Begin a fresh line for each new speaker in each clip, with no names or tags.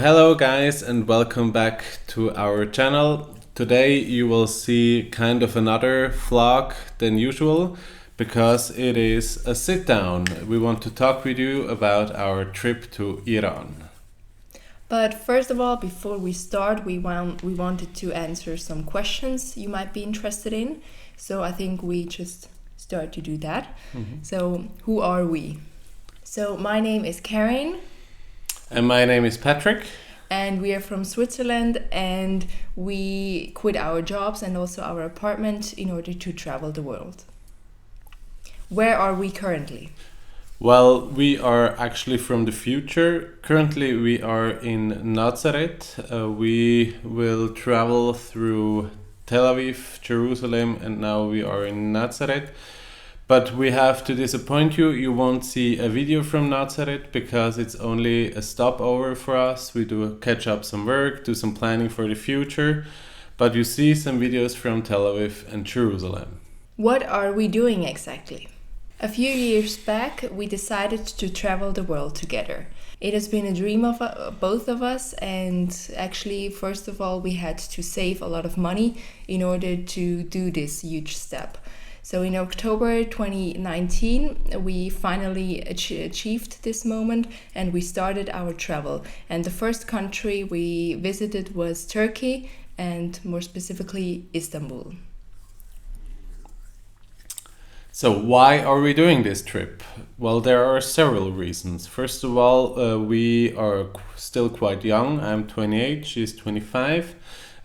Hello guys and welcome back to our channel. Today you will see kind of another vlog than usual because it is a sit down. We want to talk with you about our trip to Iran.
But first of all, before we start, we wanted to answer some questions you might be interested in. So I think we just start to do that. So who are we? So my name is Karen.
And my name is Patrick.
And we are from Switzerland, and we quit our jobs and also our apartment in order to travel the world. Where are we currently?
Well, we are actually from the future. Currently we are in Nazareth. We will travel through Tel Aviv, Jerusalem, and now we are in Nazareth. But we have to disappoint you. You won't see a video from Nazareth because it's only a stopover for us. We do catch up some work, do some planning for the future. But you see some videos from Tel Aviv and Jerusalem.
What are we doing exactly? A few years back, we decided to travel the world together. It has been a dream of both of us, and actually, first of all, we had to save a lot of money in order to do this huge step. So in October 2019, we finally achieved this moment and we started our travel. And the first country we visited was Turkey, and more specifically Istanbul.
So why are we doing this trip? Well, there are several reasons. First of all, we are still quite young. I'm 28, she's 25,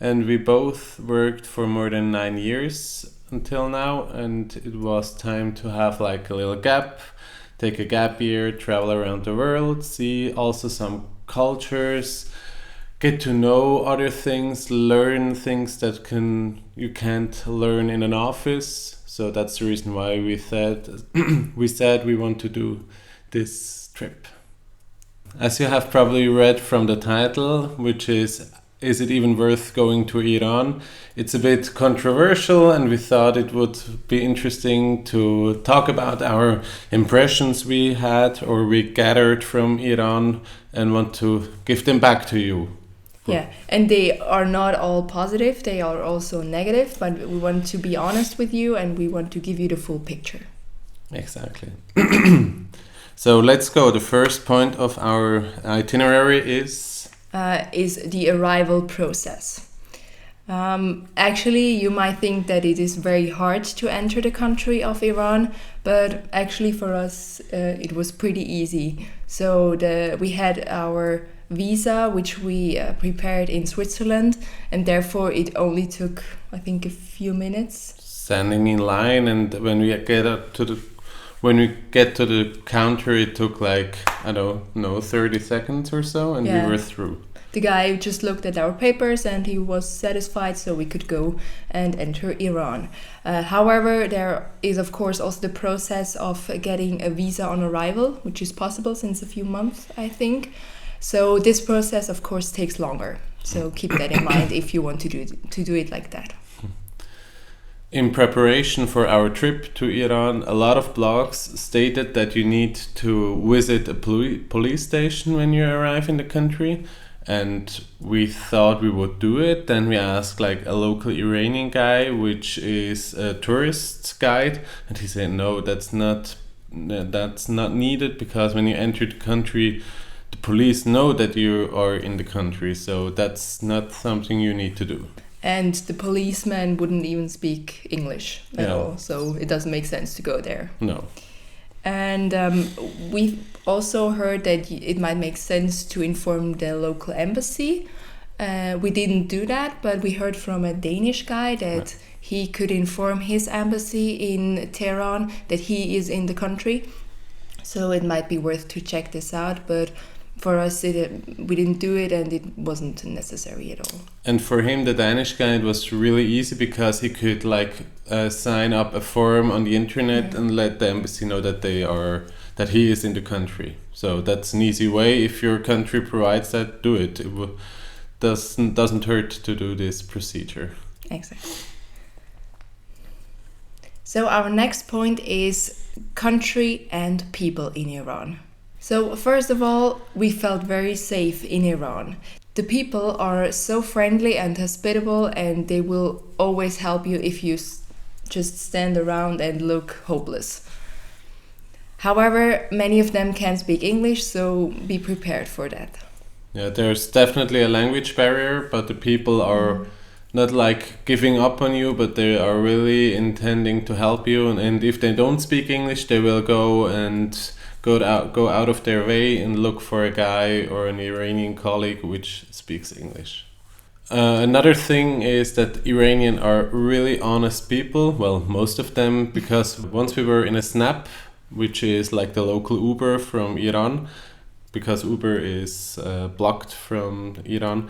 and we both worked for more than 9 years until now, and it was time to have like a little gap, take a gap year, travel around the world, see also some cultures, get to know other things, learn things that you can't learn in an office. So that's the reason why we said we want to do this trip. As you have probably read from the title, which is it even worth going to Iran? It's a bit controversial, and we thought it would be interesting to talk about our impressions we had or we gathered from Iran and want to give them back to you.
Yeah, and they are not all positive, they are also negative, but we want to be honest with you and we want to give you the full picture.
Exactly. So let's go. The first point of our itinerary is
the arrival process. Actually, you might think that it is very hard to enter the country of Iran, but actually for us it was pretty easy. So we had our visa, which we prepared in Switzerland, and therefore it only took, I think, a few minutes.
Standing in line, and when we get to the counter, it took like, I don't know, 30 seconds or so, and we were through.
The guy just looked at our papers and he was satisfied, so we could go and enter Iran. However, there is of course also the process of getting a visa on arrival, which is possible since a few months, I think. So this process of course takes longer. So keep that in mind if you want to do it like that.
In preparation for our trip to Iran, a lot of blogs stated that you need to visit a police station when you arrive in the country. And we thought we would do it. Then we asked like a local Iranian guy, which is a tourist guide, and he said no, that's not needed, because when you enter the country, the police know that you are in the country, so that's not something you need to do.
And the policeman wouldn't even speak English at all, so it doesn't make sense to go there.
No.
And we also heard that it might make sense to inform the local embassy. We didn't do that, but we heard from a Danish guy that he could inform his embassy in Tehran that he is in the country. So it might be worth to check this out, but for us, we didn't do it, and it wasn't necessary at all.
And for him, the Danish guy, it was really easy because he could sign up a form on the internet and let the embassy know that he is in the country. So that's an easy way. If your country provides that, do it. It doesn't hurt to do this procedure.
Exactly. So our next point is country and people in Iran. So, first of all, we felt very safe in Iran. The people are so friendly and hospitable, and they will always help you if you just stand around and look hopeless. However, many of them can't speak English, so be prepared for that.
Yeah, there's definitely a language barrier, but the people are not like giving up on you, but they are really intending to help you. And if they don't speak English, they will go out of their way and look for a guy or an Iranian colleague which speaks English. Another thing is that Iranian are really honest people. Well, most of them, because once we were in a Snap, which is like the local Uber from Iran, because Uber is blocked from Iran.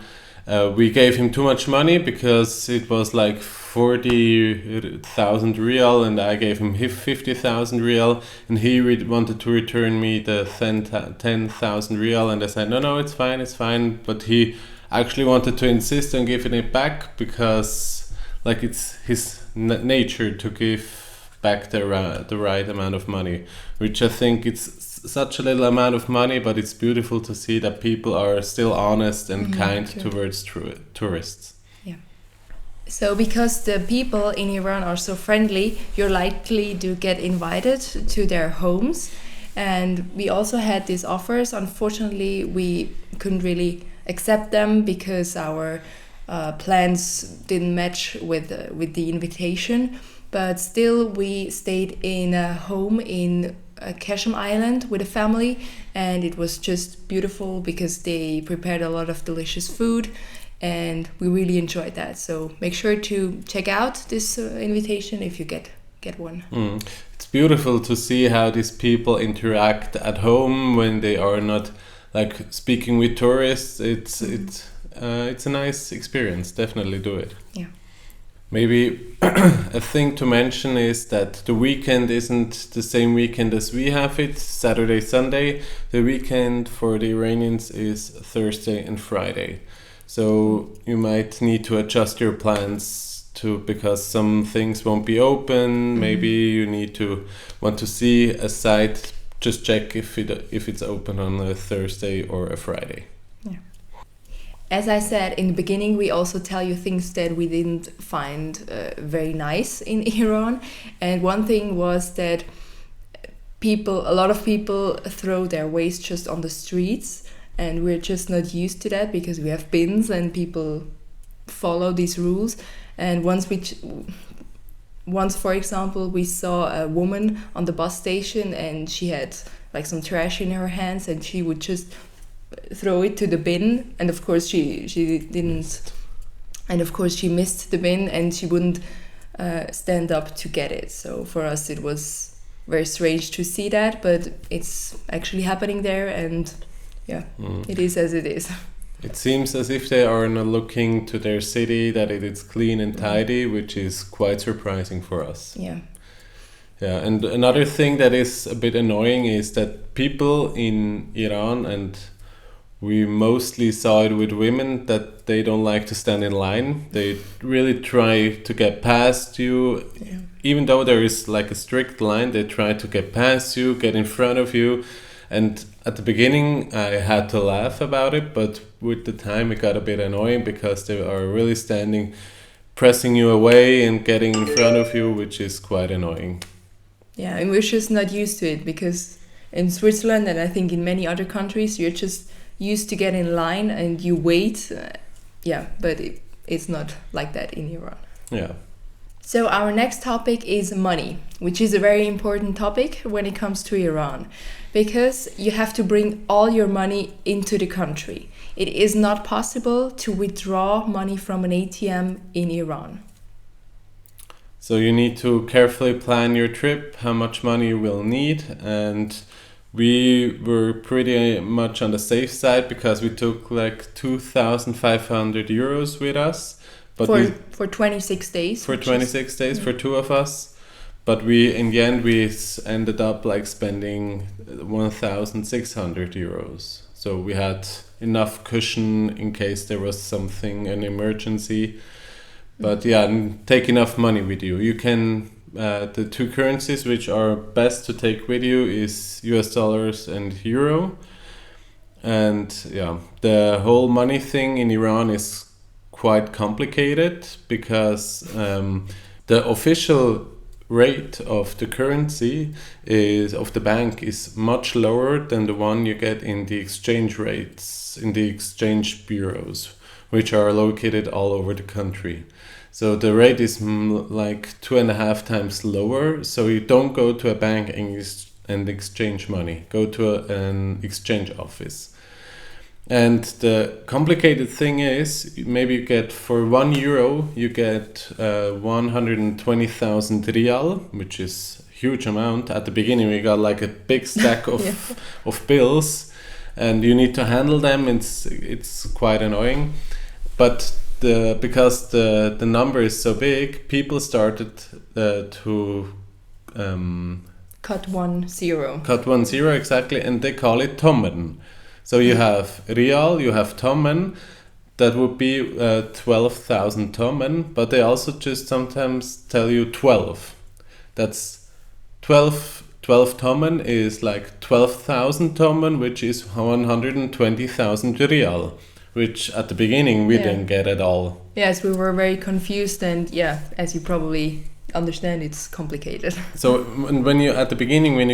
We gave him too much money because it was like 40,000 rial, and I gave him 50,000 rial, and he wanted to return me the 10,000 rial, and I said, no, it's fine. But he actually wanted to insist on giving it back because like it's his nature to give back the right amount of money, which I think it's such a little amount of money, but it's beautiful to see that people are still honest and kind towards tourists.
Yeah. So because the people in Iran are so friendly, you're likely to get invited to their homes. And we also had these offers. Unfortunately, we couldn't really accept them because our plans didn't match with the invitation. But still, we stayed in a home in Keshem Island with a family, and it was just beautiful because they prepared a lot of delicious food, and we really enjoyed that. So make sure to check out this invitation if you get one.
It's beautiful to see how these people interact at home when they are not like speaking with tourists. It's a nice experience. Definitely do it.
Yeah.
Maybe a thing to mention is that the weekend isn't the same weekend as we have it, Saturday, Sunday. The weekend for the Iranians is Thursday and Friday. So you might need to adjust your plans because some things won't be open. Maybe you want to see a site. Just check if it's open on a Thursday or a Friday.
As I said in the beginning, we also tell you things that we didn't find very nice in Iran. And one thing was that a lot of people throw their waste just on the streets, and we're just not used to that because we have bins and people follow these rules. And once, for example, we saw a woman on the bus station, and she had like some trash in her hands, and she would just throw it to the bin, and of course she didn't, and of course she missed the bin, and she wouldn't stand up to get it. So for us it was very strange to see that, but it's actually happening there, and it is as it is.
It seems as if they are not looking to their city that it is clean and tidy, which is quite surprising for us.
Yeah,
and another thing that is a bit annoying is that people in Iran, and we mostly saw it with women, that they don't like to stand in line. They really try to get past you. Yeah. Even though there is like a strict line, they try to get past you, get in front of you. And at the beginning, I had to laugh about it, but with the time it got a bit annoying because they are really pressing you away and getting in front of you, which is quite annoying.
Yeah, and we're just not used to it because in Switzerland, and I think in many other countries, you're just used to get in line and you wait. But it's not like that in Iran.
Yeah.
So our next topic is money, which is a very important topic when it comes to Iran, because you have to bring all your money into the country. It is not possible to withdraw money from an ATM in Iran.
So you need to carefully plan your trip, how much money you will need, and we were pretty much on the safe side because we took like 2,500 euros with us. But
for 26 days.
For 26 days for two of us. But in the end we ended up like spending 1,600 euros. So we had enough cushion in case there was an emergency. But take enough money with you. You can the two currencies which are best to take with you is US dollars and euro. And yeah, the whole money thing in Iran is quite complicated because the official rate of the currency of the bank is much lower than the one you get in the exchange rates in the exchange bureaus, which are located all over the country. So the rate is like 2.5 times lower. So you don't go to a bank and exchange money. Go to an exchange office. And the complicated thing is, maybe you get for €1, you get 120,000 rial, which is a huge amount. At the beginning, we got like a big stack of bills, and you need to handle them. It's quite annoying, but because the number is so big, people started to
cut 1-0.
Cut 1-0 exactly, and they call it tomen. So you have rial, you have tomen, that would be 12,000 tomen, but they also just sometimes tell you 12. That's 12 tomen is like 12,000 tomen, which is 120,000 rial, which at the beginning we didn't get at all.
Yes, we were very confused, and as you probably understand, it's complicated.
So when you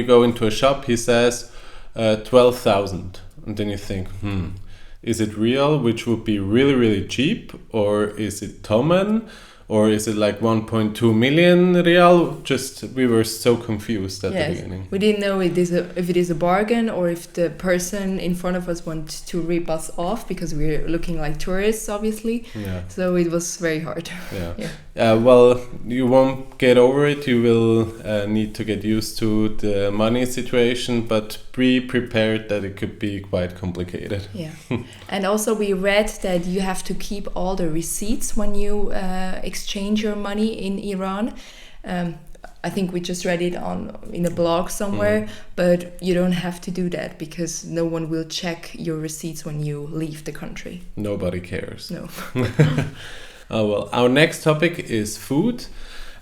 go into a shop, he says 12,000. And then you think, is it real, which would be really, really cheap? Or is it tomen? Or is it like 1.2 million rial? We were so confused at the beginning.
We didn't know if it is a bargain or if the person in front of us wants to rip us off because we're looking like tourists, obviously. Yeah. So it was very hard.
Well, you won't get over it. You will need to get used to the money situation, but be prepared that it could be quite complicated.
Yeah. And also we read that you have to keep all the receipts when you exchange your money in Iran. I think we just read it in a blog somewhere, but you don't have to do that because no one will check your receipts when you leave the country.
Nobody cares.
No.
Oh, well, our next topic is food.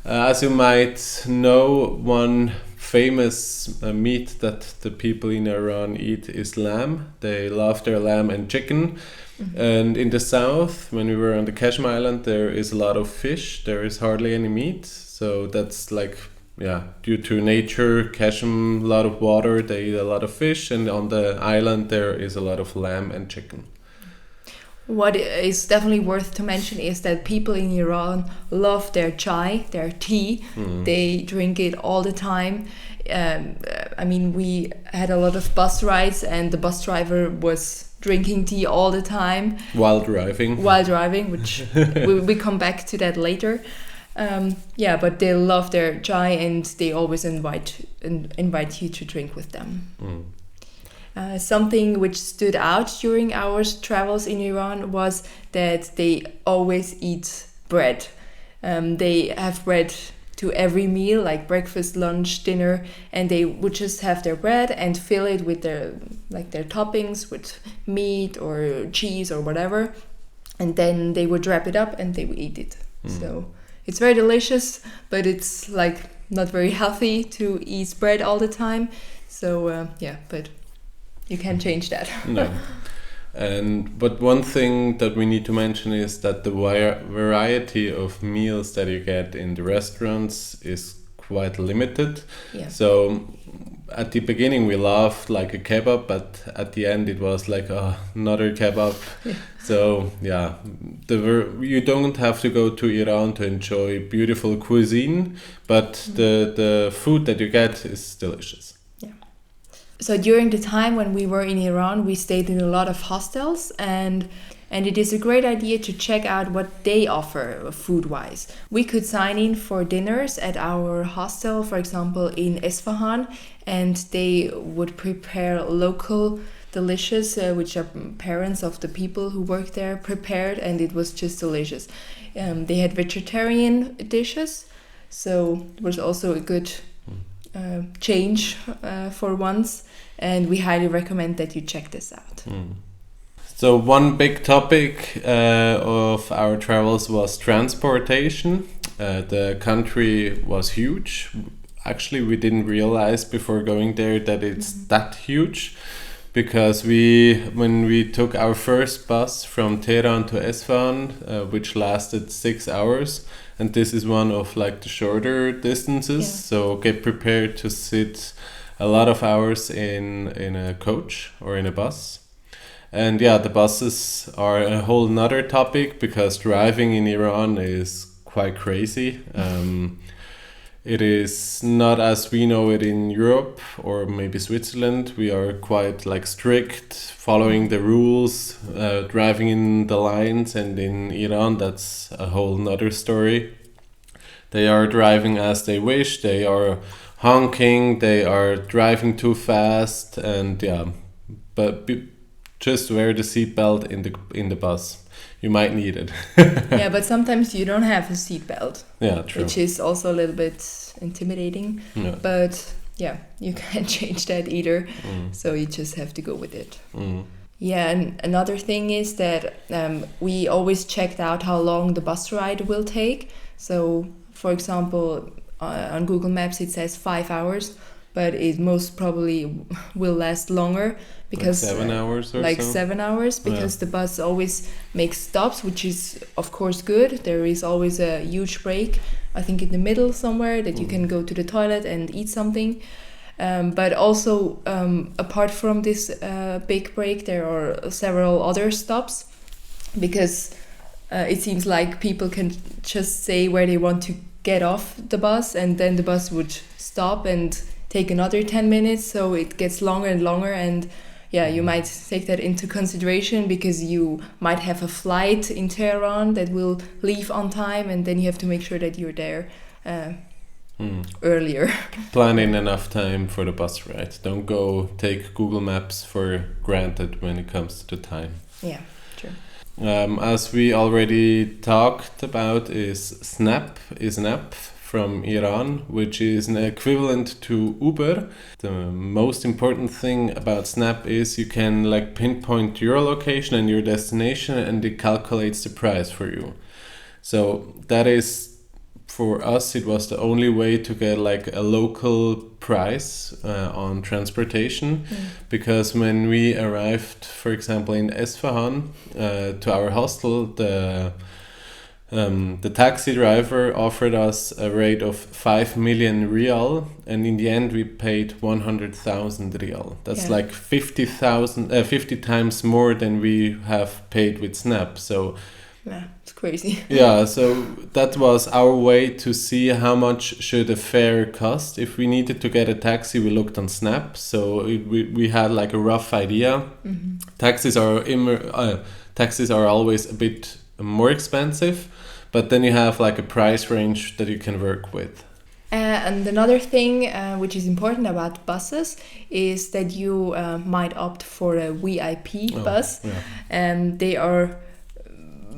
As you might know, one famous meat that the people in Iran eat is lamb. They love their lamb and chicken. Mm-hmm. And in the south, when we were on the Kashmir Island, there is a lot of fish. There is hardly any meat. So that's due to nature, Kashmir, a lot of water, they eat a lot of fish. And on the island, there is a lot of lamb and chicken.
What is definitely worth to mention is that people in Iran love their chai, their tea. They drink it all the time. We had a lot of bus rides, and the bus driver was drinking tea all the time. While driving, which we come back to that later. But they love their chai, and they always invite you to drink with them. Something which stood out during our travels in Iran was that they always eat bread. They have bread to every meal, like breakfast, lunch, dinner, and they would just have their bread and fill it with their toppings, with meat or cheese or whatever, and then they would wrap it up and they would eat it. So it's very delicious, but it's not very healthy to eat bread all the time. So but you can't change that.
No. But one thing that we need to mention is that the variety of meals that you get in the restaurants is quite limited. Yeah. So at the beginning we loved like a kebab, but at the end it was like another kebab. Yeah. So you don't have to go to Iran to enjoy beautiful cuisine, but the food that you get is delicious.
So during the time when we were in Iran, we stayed in a lot of hostels, and it is a great idea to check out what they offer food-wise. We could sign in for dinners at our hostel, for example, in Isfahan, and they would prepare local delicious, which are parents of the people who work there prepared, and it was just delicious. They had vegetarian dishes, so it was also a good change for once, and we highly recommend that you check this out.
So one big topic of our travels was transportation. The country was huge. Actually, we didn't realize before going there that it's that huge, because when we took our first bus from Tehran to Esfahan, which lasted 6 hours, and this is one of like the shorter distances, so get prepared to sit a lot of hours in a coach or in a bus. And yeah, the buses are a whole nother topic, because driving in Iran is quite crazy. It is not as we know it in Europe or maybe Switzerland. We are quite like strict, following the rules, driving in the lines, and in Iran that's a whole nother story. They are driving as they wish, they are honking, they are driving too fast, and yeah, just wear the seatbelt in the bus. You might need it.
Yeah, but sometimes you don't have a seatbelt.
Yeah, true.
Which is also a little bit intimidating.
Yeah.
But yeah, you can't change that either. So you just have to go with it. Yeah, and another thing is that we always checked out how long the bus ride will take. So, for example, on Google Maps it says 5 hours, but it most probably will last longer, because
like 7 hours or
like
so?
7 hours, because the bus always makes stops, which is of course good. There is always a huge break, I think in the middle somewhere, that you can go to the toilet and eat something. But also apart from this big break, there are several other stops, because it seems like people can just say where they want to get off the bus, and then the bus would stop and take another 10 minutes, so it gets longer and longer. And yeah, you might take that into consideration, because you might have a flight in Tehran that will leave on time, and then you have to make sure that you're there earlier.
Plan in enough time for the bus ride. Don't go take Google Maps for granted when it comes to the time.
Yeah, true.
As we already talked about, Snap is an app from Iran, which is an equivalent to Uber. The most important thing about Snap is you can like pinpoint your location and your destination, and it calculates the price for you. So that is, for us, it was the only way to get like a local price on transportation, because when we arrived, for example, in Esfahan to our hostel, the taxi driver offered us a rate of 5 million rial, and in the end we paid 100,000 rial. That's like 50 times more than we have paid with Snap. So
yeah, it's crazy.
Yeah, so that was our way to see how much should a fare cost. If we needed to get a taxi, we looked on Snap, so we had like a rough idea. Taxis are always a bit more expensive, but then you have like a price range that you can work with.
And another thing which is important about buses is that you might opt for a VIP bus. And they are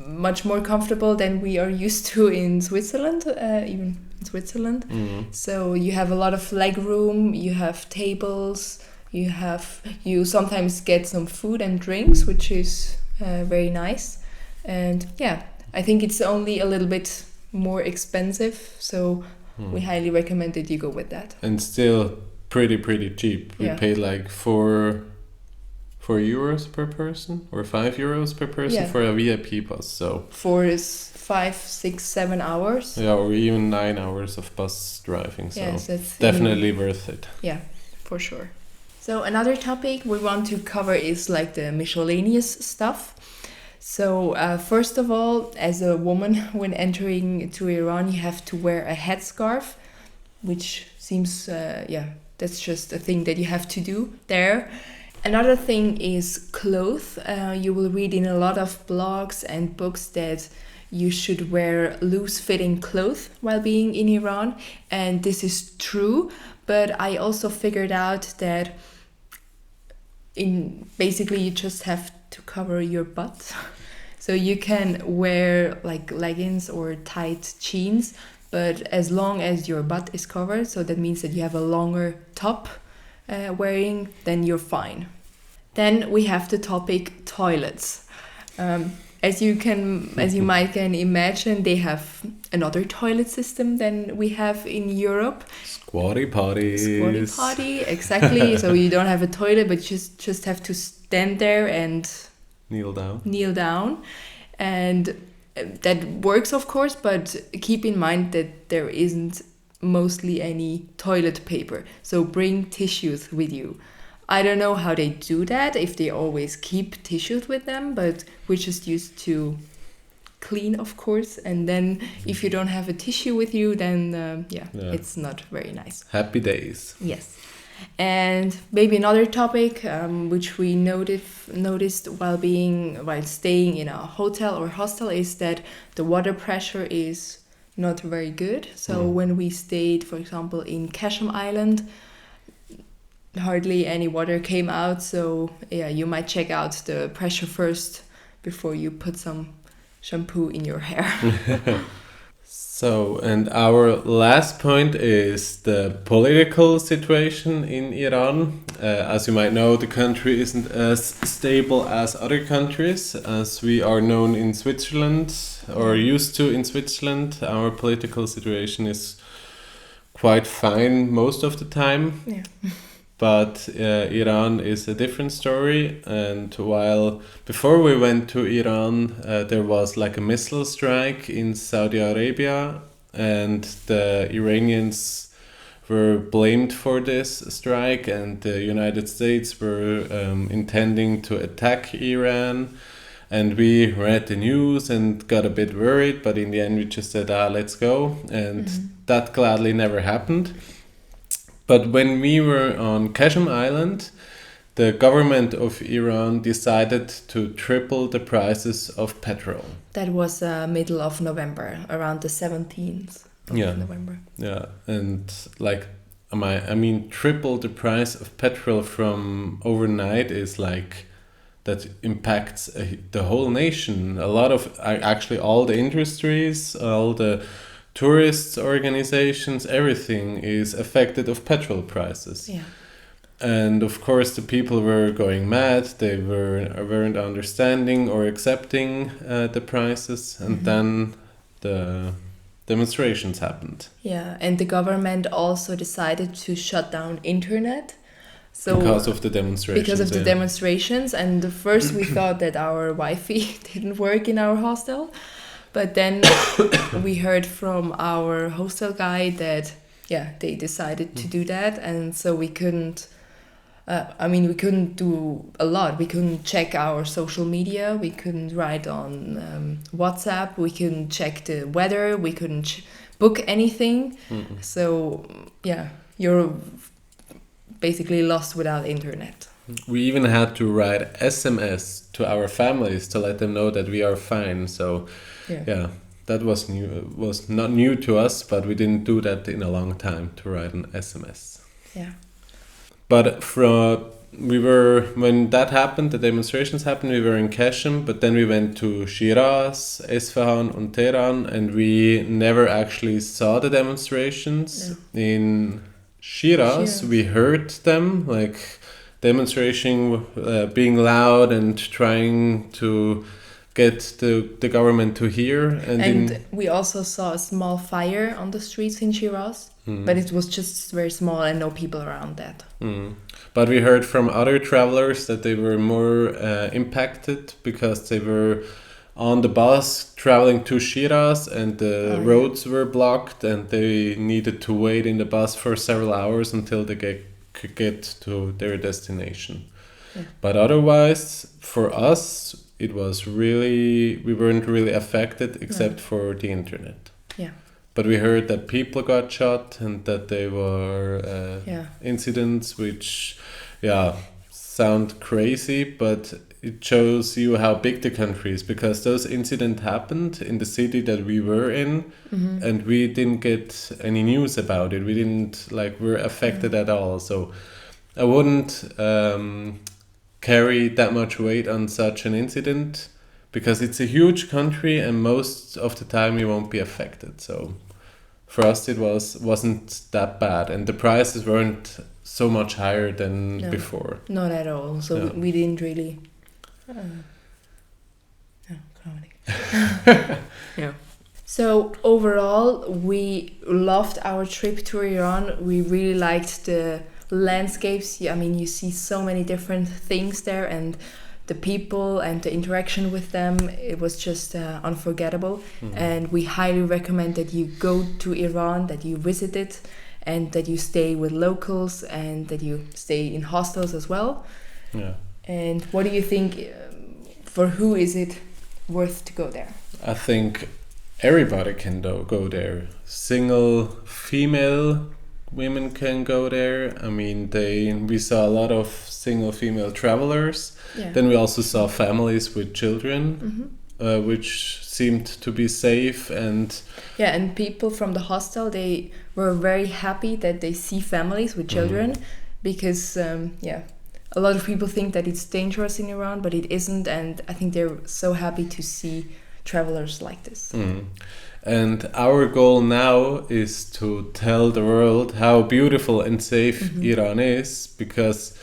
much more comfortable than we are used to in Switzerland, even in Switzerland. So you have a lot of leg room, you have tables, you sometimes get some food and drinks, which is very nice. And yeah, I think it's only a little bit more expensive, so we highly recommend that you go with that. And
still pretty cheap. We paid like 4 euros per person or 5 euros per person for a VIP bus. So
4 is 5, 6, 7 hours.
Yeah, or even 9 hours of bus driving. So
yes, that's
definitely worth it.
Yeah, for sure. So another topic we want to cover is like the miscellaneous stuff. So first of all, as a woman, when entering to Iran, you have to wear a headscarf, which seems, that's just a thing that you have to do there. Another thing is clothes. You will read in a lot of blogs and books that you should wear loose-fitting clothes while being in Iran, and this is true. But I also figured out that basically you just have to cover your butt. So you can wear like leggings or tight jeans, but as long as your butt is covered, so that means that you have a longer top wearing, then you're fine. Then we have the topic toilets. as you might can imagine, they have another toilet system than we have in Europe.
Squatty potties.
Squatty potty, exactly. So you don't have a toilet, but you just have to stand there and
kneel
down, and that works, of course. But keep in mind that there isn't mostly any toilet paper, so bring tissues with you. I don't know how they do that, if they always keep tissues with them, but we're just used to clean, of course. And then if you don't have a tissue with you, then it's not very nice.
Happy days.
Yes. And maybe another topic which we noticed while staying in a hotel or hostel is that the water pressure is not very good. So when we stayed, for example, in Casham Island, hardly any water came out. So you might check out the pressure first before you put some shampoo in your hair.
So, and our last point is the political situation in Iran. As you might know, the country isn't as stable as other countries, as we are known in Switzerland, or used to in Switzerland. Our political situation is quite fine most of the time.
Yeah.
But Iran is a different story. And while before we went to Iran, there was like a missile strike in Saudi Arabia, and the Iranians were blamed for this strike, and the United States were intending to attack Iran. And we read the news and got a bit worried, but in the end we just said, let's go. And that gladly never happened. But when we were on Kashim Island, the government of Iran decided to triple the prices of petrol.
That was middle of November, around the 17th of November.
Yeah, and like, I mean, triple the price of petrol from overnight is like, that impacts the whole nation. A lot of, actually all the industries, all the tourists organizations, everything is affected of petrol prices.
Yeah.
And of course the people were going mad. They weren't understanding or accepting the prices, and then the demonstrations happened.
Yeah, and the government also decided to shut down internet. So
because of the demonstrations.
Because of the demonstrations, and first we thought that our Wi-Fi didn't work in our hostel. But then we heard from our hostel guy that, they decided to do that. And so we couldn't, we couldn't do a lot. We couldn't check our social media. We couldn't write on WhatsApp. We couldn't check the weather. We couldn't book anything. So, you're basically lost without internet.
We even had to write SMS to our families to let them know that we are fine. So, that was new. It was not new to us, but we didn't do that in a long time, to write an SMS.
Yeah.
But when that happened, the demonstrations happened, we were in Kashem, but then we went to Shiraz, Esfahan, and Tehran, and we never actually saw the demonstrations. In Shiraz, we heard them, like demonstration, being loud and trying to get the government to hear. And
we also saw a small fire on the streets in Shiraz, but it was just very small and no people around that.
But we heard from other travelers that they were more impacted because they were on the bus traveling to Shiraz, and the roads were blocked, and they needed to wait in the bus for several hours until they could get to their destination. Yeah. But otherwise, for us, it was we weren't really affected except for the internet.
Yeah.
But we heard that people got shot and that there were incidents which, sound crazy, but it shows you how big the country is, because those incidents happened in the city that we were in, and we didn't get any news about it. We didn't, we're affected at all. So I wouldn't carry that much weight on such an incident, because it's a huge country and most of the time you won't be affected. So for us it wasn't that bad, and the prices weren't so much higher than before.
Not at all. So we didn't really Yeah. So overall, we loved our trip to Iran. We really liked the landscapes. I mean, you see so many different things there, and the people and the interaction with them. It was just unforgettable. And we highly recommend that you go to Iran, that you visit it, and that you stay with locals, and that you stay in hostels as well.
Yeah.
And what do you think? For who is it worth to go there?
I think everybody can go there. Single female women can go there. I mean, we saw a lot of single female travelers.
Yeah.
Then we also saw families with children, which seemed to be safe. And
yeah, and people from the hostel, they were very happy that they see families with children, because a lot of people think that it's dangerous in Iran, but it isn't, and I think they're so happy to see travelers like this.
And our goal now is to tell the world how beautiful and safe Iran is, because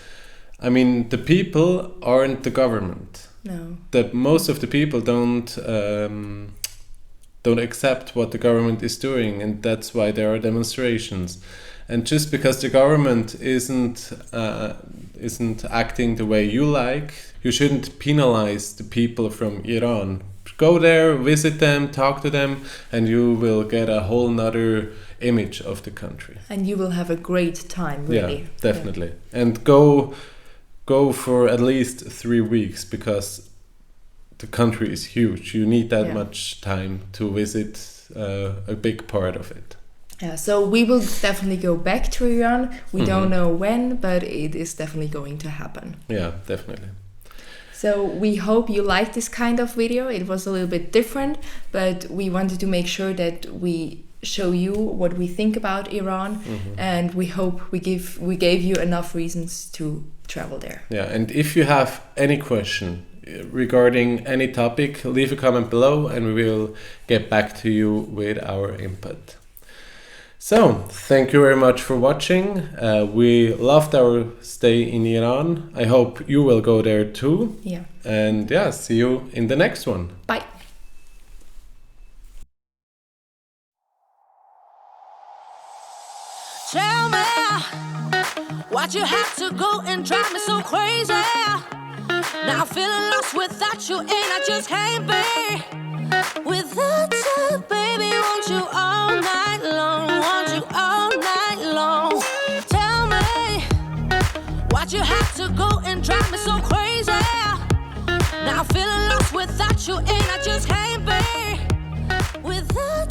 I mean, the people aren't the government.
No.
That most of the people don't accept what the government is doing, and that's why there are demonstrations. And just because the government isn't acting the way you like, you shouldn't penalize the people from Iran. Go there, visit them, talk to them, and you will get a whole nother image of the country.
And you will have a great time, really.
Yeah, definitely. Yeah. And go for at least 3 weeks, because the country is huge. You need that much time to visit a big part of it.
Yeah, so we will definitely go back to Iran. We don't know when, but it is definitely going to happen.
Yeah, definitely.
So we hope you liked this kind of video. It was a little bit different, but we wanted to make sure that we show you what we think about Iran, and we hope we gave you enough reasons to travel there.
Yeah, and if you have any question regarding any topic, leave a comment below and we will get back to you with our input. So, thank you very much for watching. We loved our stay in Iran. I hope you will go there too.
Yeah.
And yeah, see you in the next one.
Bye.
Tell me why'd you have to go and drive me so crazy? Now I'm feeling lost without you, and I just can't be without you, baby. Want you all night long, want you all night long. Tell me why'd you have to go and drive me so crazy? Now I'm feeling lost without you, and I just can't be without